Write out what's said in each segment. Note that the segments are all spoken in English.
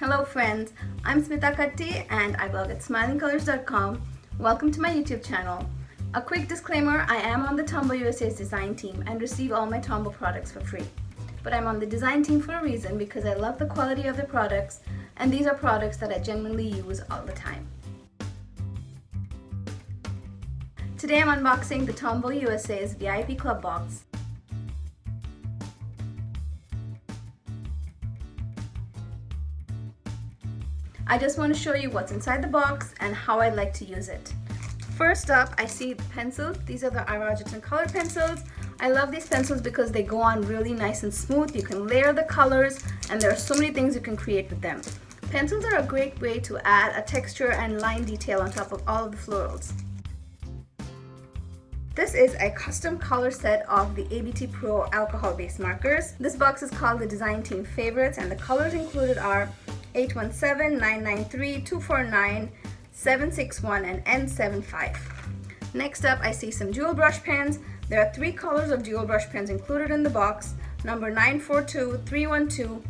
Hello friends, I'm Smita Katti and I blog at smilingcolors.com. Welcome to my YouTube channel. A quick disclaimer, I am on the Tombow USA's design team and receive all my Tombow products for free. But I'm on the design team for a reason because I love the quality of the products and these are products that I genuinely use all the time. Today I'm unboxing the Tombow USA's VIP Club box. I just want to show you what's inside the box and how I'd like to use it. First up, I see the pencils. These are the Irogeton color pencils. I love these pencils because they go on really nice and smooth. You can layer the colors and there are so many things you can create with them. Pencils are a great way to add a texture and line detail on top of all of the florals. This is a custom color set of the ABT Pro alcohol-based markers. This box is called the Design Team Favorites and the colors included are 817, 993, 249, 761, and N75. Next up, I see some dual brush pens. There are 3 colors of dual brush pens included in the box, number 942, 312,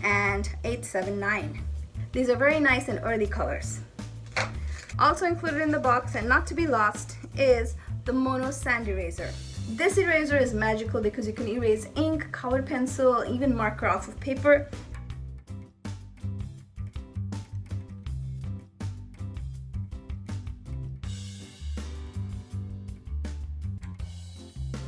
and 879. These are very nice and earthy colors. Also included in the box, and not to be lost, is the Mono Sand Eraser. This eraser is magical because you can erase ink, colored pencil, even marker off of paper.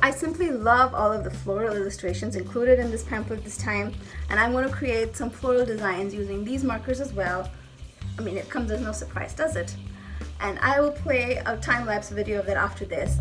I simply love all of the floral illustrations included in this pamphlet this time, and I'm going to create some floral designs using these markers as well. I mean, it comes as no surprise, does it? And I will play a time-lapse video of that after this.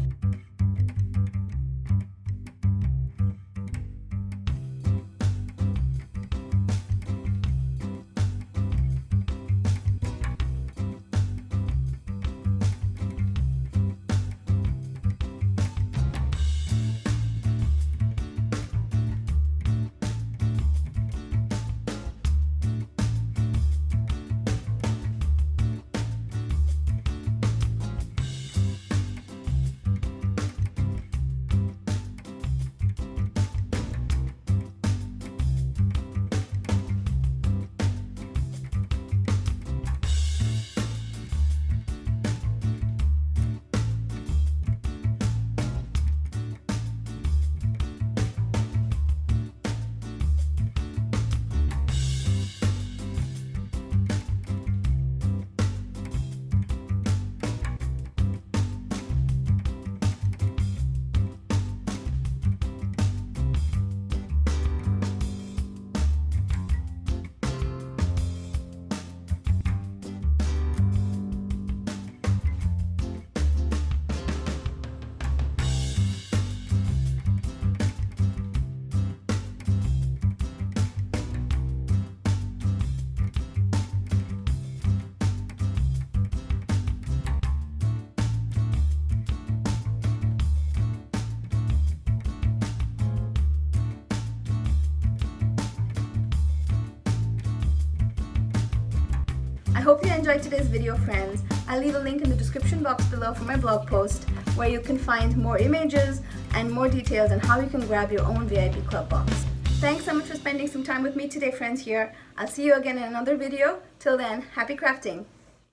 I hope you enjoyed today's video, friends. I'll leave a link in the description box below for my blog post where you can find more images and more details on how you can grab your own VIP Club box. Thanks so much for spending some time with me today, friends here. I'll see you again in another video. Till then, happy crafting!